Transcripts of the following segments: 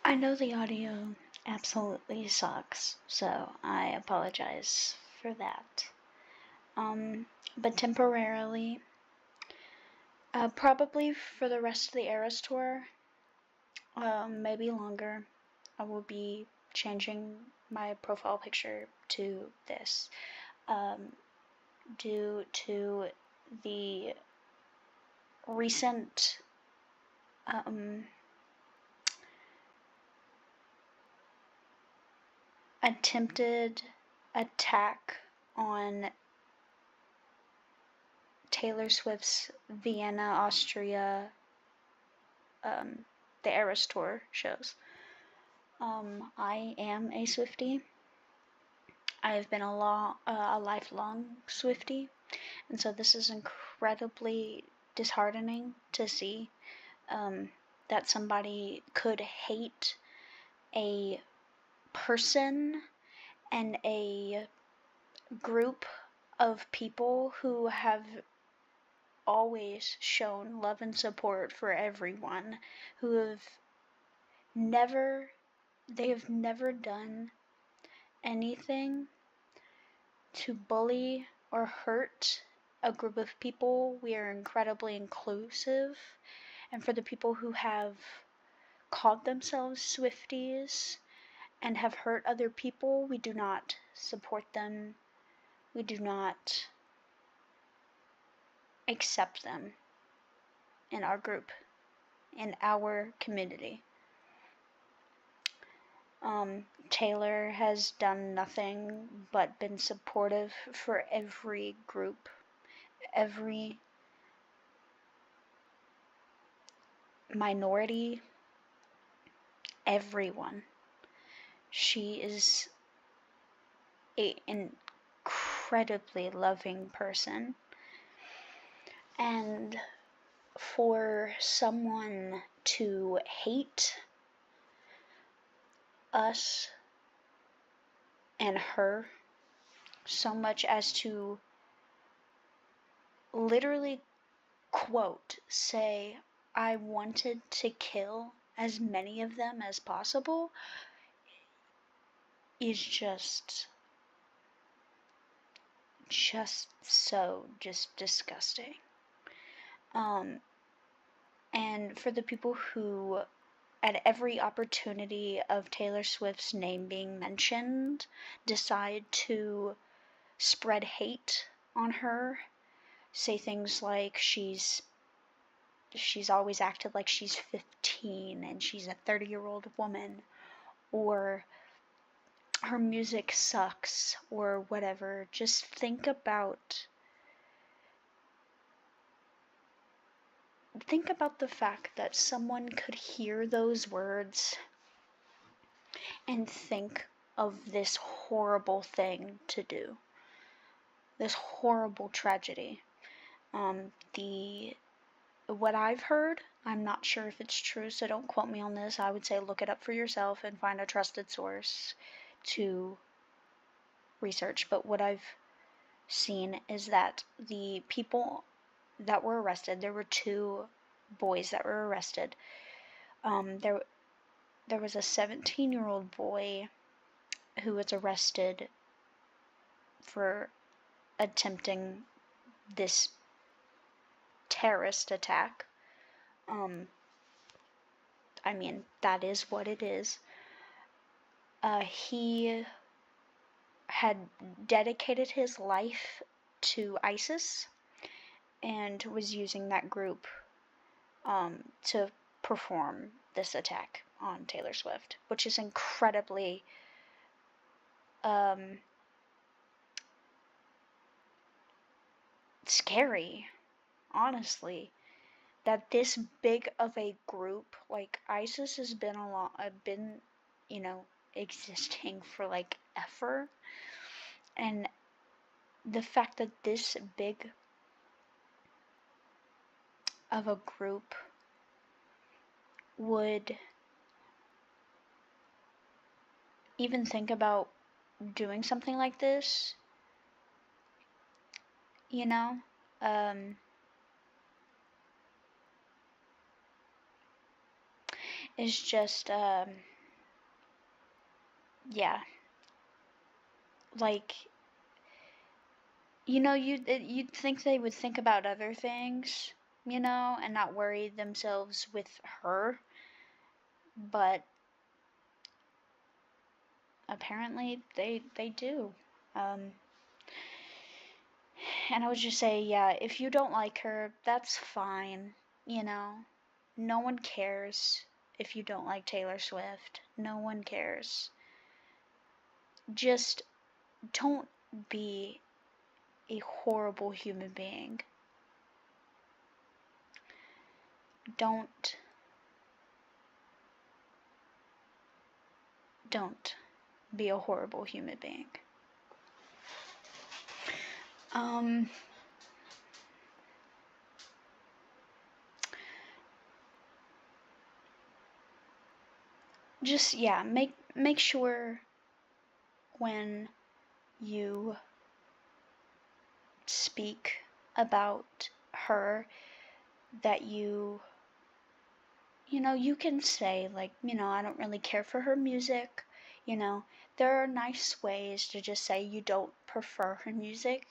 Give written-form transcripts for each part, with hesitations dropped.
I know the audio absolutely sucks, so I apologize for that. But temporarily, probably for the rest of the Eras tour, maybe longer, I will be changing my profile picture to this, due to the recent attempted attack on Taylor Swift's Vienna, Austria, the Eras Tour shows. I am a Swiftie. I've been a lifelong Swiftie, and so this is incredibly disheartening to see that somebody could hate a person and a group of people who have always shown love and support for everyone, who have never done anything to bully or hurt a group of people. We are incredibly inclusive, and for the people who have called themselves Swifties and have hurt other people, we do not support them. We do not accept them in our group, in our community. Taylor has done nothing but been supportive for every group, every minority, everyone. She is an incredibly loving person, and for someone to hate us and her so much as to literally quote say, "I wanted to kill as many of them as possible," is just so disgusting. And for the people who, at every opportunity of Taylor Swift's name being mentioned, decide to spread hate on her, say things like she's always acted like she's 15 and she's a 30-year-old woman, or her music sucks, or whatever. Just think about the fact that someone could hear those words and think of this horrible thing to do, this horrible tragedy. What I've heard, I'm not sure if it's true, so don't quote me on this. I would say look it up for yourself and find a trusted source to research. But what I've seen is that the people that were arrested, there were 2 boys that were arrested. There was a 17-year-old boy who was arrested for attempting this terrorist attack. I mean, that is what it is. He had dedicated his life to ISIS and was using that group to perform this attack on Taylor Swift, which is incredibly scary, honestly, that this big of a group like ISIS has been existing for like ever, and the fact that this big of a group would even think about doing something like this, is just yeah, like, you'd think they would think about other things, and not worry themselves with her, but apparently they do. Um, and I would just say, yeah, if you don't like her, that's fine. You know, no one cares if you don't like Taylor Swift. No one cares. Just don't be a horrible human being. Don't don't be a horrible human being. Um just yeah, make sure when you speak about her that you can say, like, I don't really care for her music. There are nice ways to just say you don't prefer her music.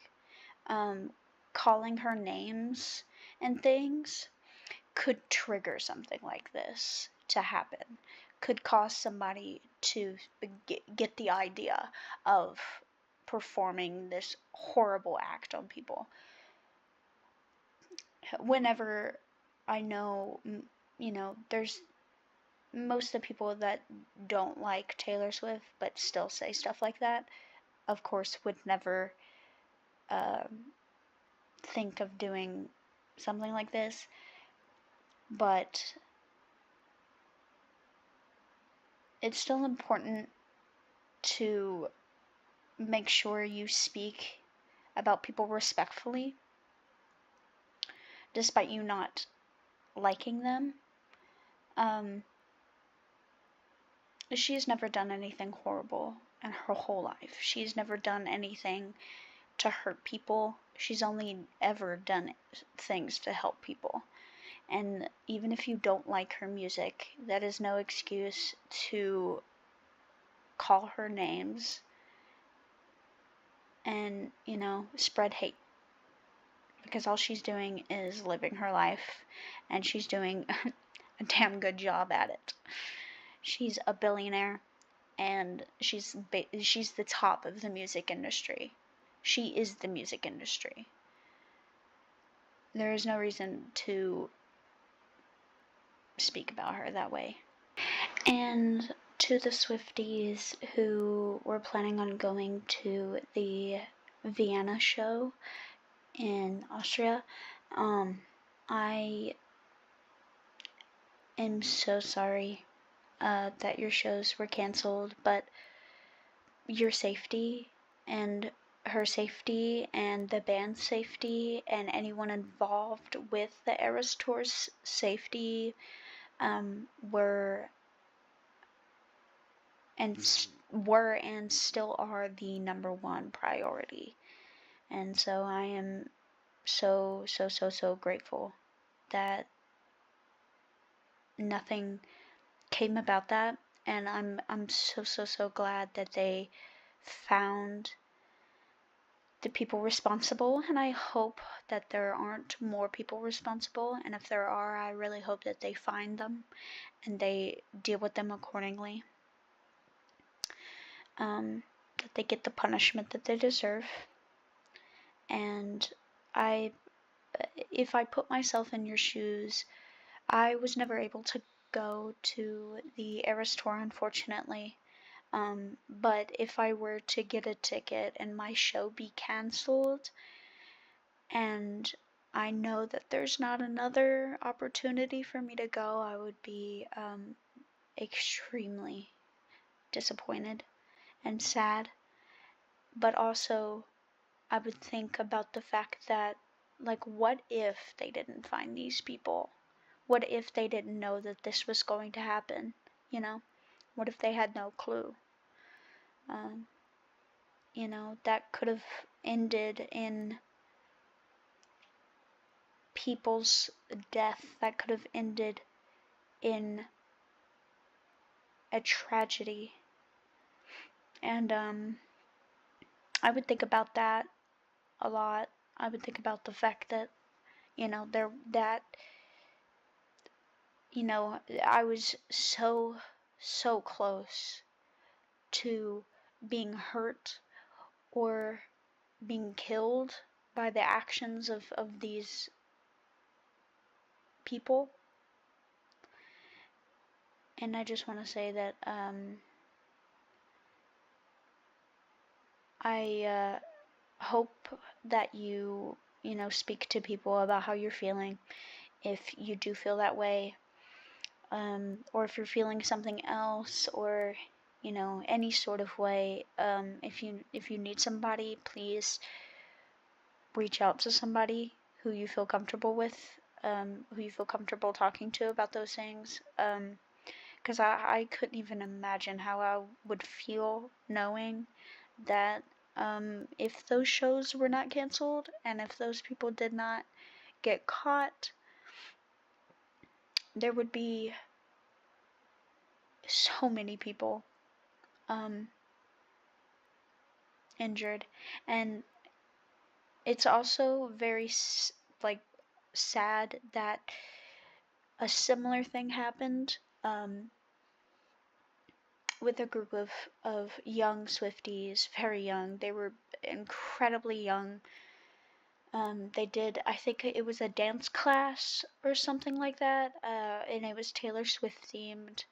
Calling her names and things could trigger something like this to happen, could cause somebody to get the idea of performing this horrible act on people. Whenever I know, there's most of the people that don't like Taylor Swift but still say stuff like that, of course, would never um, think of doing something like this. But it's still important to make sure you speak about people respectfully, despite you not liking them. Um, she's never done anything horrible in her whole life. She's never done anything to hurt people. She's only ever done things to help people. And even if you don't like her music, that is no excuse to call her names and, spread hate. Because all she's doing is living her life, and she's doing a damn good job at it. She's a billionaire, and she's the top of the music industry. She is the music industry. There is no reason to speak about her that way. And to the Swifties who were planning on going to the Vienna show in Austria, I am so sorry that your shows were canceled, but your safety and her safety and the band's safety and anyone involved with the Eras Tour's safety were and still are the number one priority. And so I am so so so so grateful that nothing came about that, and I'm so so so glad that they found the people responsible, and I hope that there aren't more people responsible, and if there are, I really hope that they find them and they deal with them accordingly. That they get the punishment that they deserve. And if I put myself in your shoes, I was never able to go to the Eras Tour, unfortunately. But if I were to get a ticket and my show be cancelled, and I know that there's not another opportunity for me to go, I would be extremely disappointed and sad. But also, I would think about the fact that, like, what if they didn't find these people? What if they didn't know that this was going to happen? What if they had no clue? Um, that could have ended in people's death. That could have ended in a tragedy. And I would think about that a lot. I would think about the fact that, there that, I was so close to being hurt or being killed by the actions of these people. And I just want to say that I hope that speak to people about how you're feeling if you do feel that way, or if you're feeling something else, or any sort of way. If you need somebody, please reach out to somebody who you feel comfortable with, who you feel comfortable talking to about those things. Because I couldn't even imagine how I would feel knowing that if those shows were not canceled and if those people did not get caught, there would be so many people injured. And it's also very like sad that a similar thing happened with a group of young Swifties, very young. They were incredibly young. They did, I think it was a dance class or something like that, and it was Taylor Swift themed,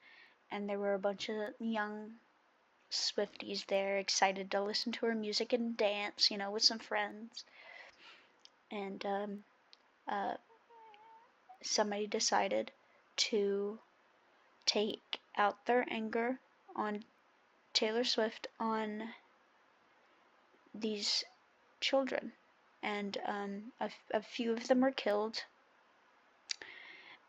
and there were a bunch of young Swifties there excited to listen to her music and dance, with some friends. And somebody decided to take out their anger on Taylor Swift on these children. And a few of them were killed,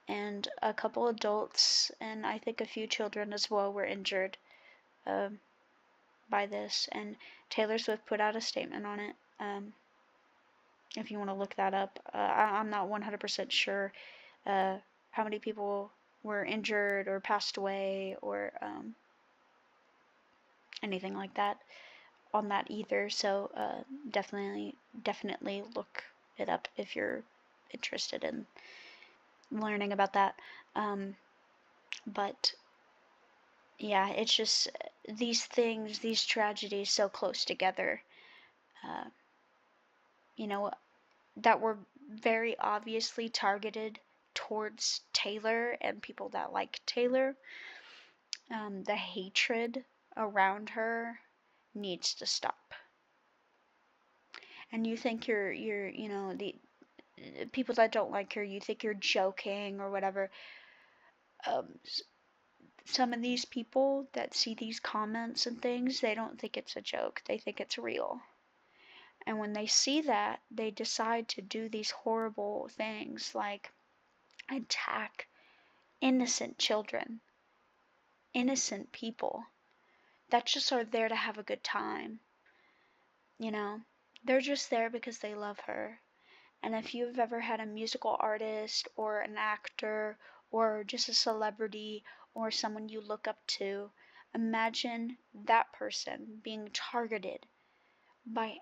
and a couple adults, and I think a few children as well were injured by this. And Taylor Swift put out a statement on it. If you want to look that up, I'm not 100% sure how many people were injured or passed away or anything like that on that either. So definitely look it up if you're interested in learning about that. But yeah, it's just these things, these tragedies so close together, that were very obviously targeted towards Taylor and people that like Taylor. The hatred around her needs to stop. And you think you're the people that don't like her, you think you're joking or whatever. Some of these people that see these comments and things, they don't think it's a joke, they think it's real. And when they see that, they decide to do these horrible things like attack innocent children, innocent people that just are there to have a good time. They're just there because they love her. And if you've ever had a musical artist or an actor or just a celebrity or someone you look up to, imagine that person being targeted by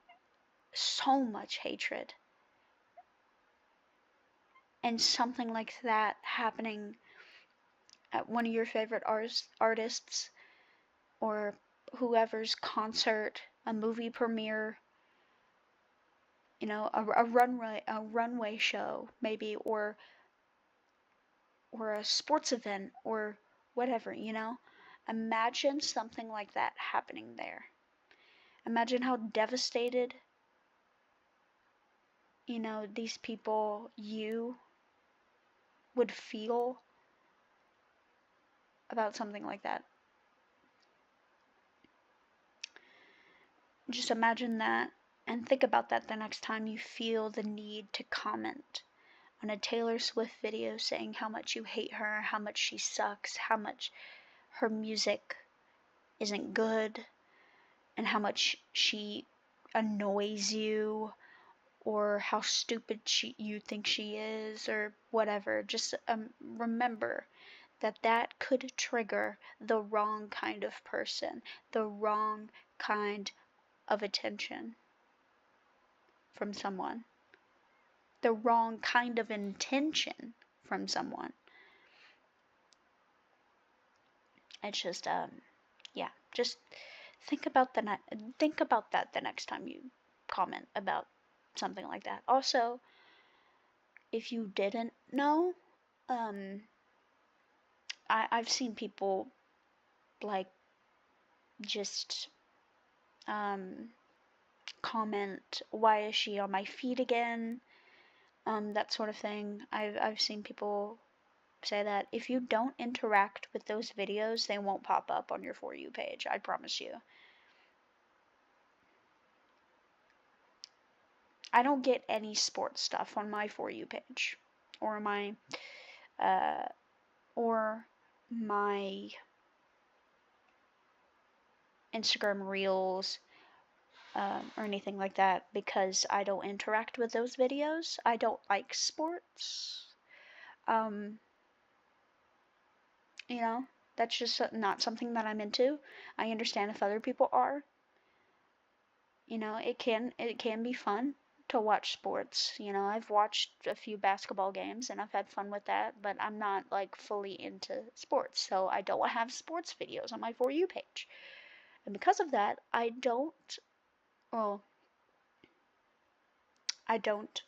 so much hatred. And something like that happening at one of your favorite artists or whoever's concert, a movie premiere, a runway show maybe, or a sports event or whatever, Imagine something like that happening there. Imagine how devastated, these people, you would feel about something like that. Just imagine that and think about that the next time you feel the need to comment on a Taylor Swift video saying how much you hate her, how much she sucks, how much her music isn't good, and how much she annoys you, or how stupid you think she is, or whatever. Just remember that could trigger the wrong kind of person, the wrong kind of attention from someone, the wrong kind of intention from someone. It's just, yeah, just think about that the next time you comment about something like that. Also, if you didn't know, I've seen people like just comment, why is she on my feed again? That sort of thing. I've seen people say that if you don't interact with those videos, they won't pop up on your For You page. I promise you. I don't get any sports stuff on my For You page or my uh, or my Instagram Reels or anything like that because I don't interact with those videos. I don't like sports. You know, that's just not something that I'm into. I understand if other people are. You know, it can be fun to watch sports. You know, I've watched a few basketball games and I've had fun with that, but I'm not like fully into sports. So I don't have sports videos on my For You page. And because of that, well, I don't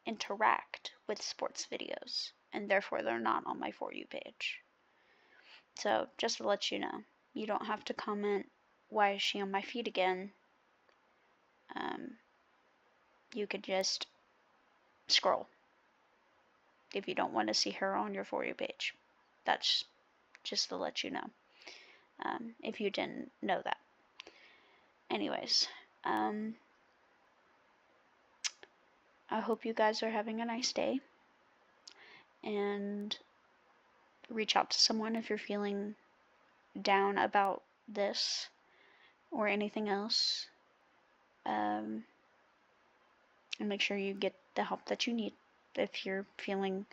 interact with sports videos, and therefore they're not on my For You page. So, just to let you know, you don't have to comment, why is she on my feed again? You could just scroll if you don't want to see her on your For You page. That's just to let you know, if you didn't know that. Anyways, I hope you guys are having a nice day, and reach out to someone if you're feeling down about this or anything else. And make sure you get the help that you need if you're feeling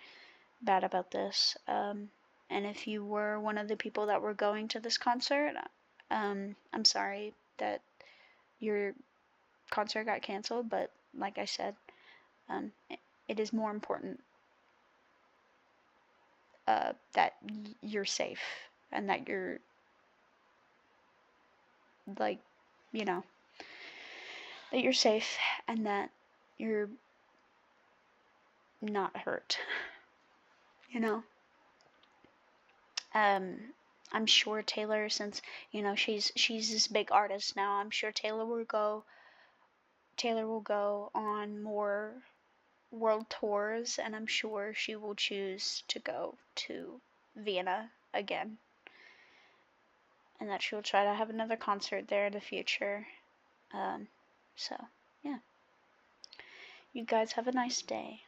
bad about this. And if you were one of the people that were going to this concert, I'm sorry that your concert got canceled, but like I said, it is more important that you're safe and that you're, like, you know, that you're safe and that you're not hurt, you know. I'm sure Taylor, since, you know, she's this big artist now, I'm sure Taylor will go on more world tours, and I'm sure she will choose to go to Vienna again, and that she'll try to have another concert there in the future. So, yeah. You guys have a nice day.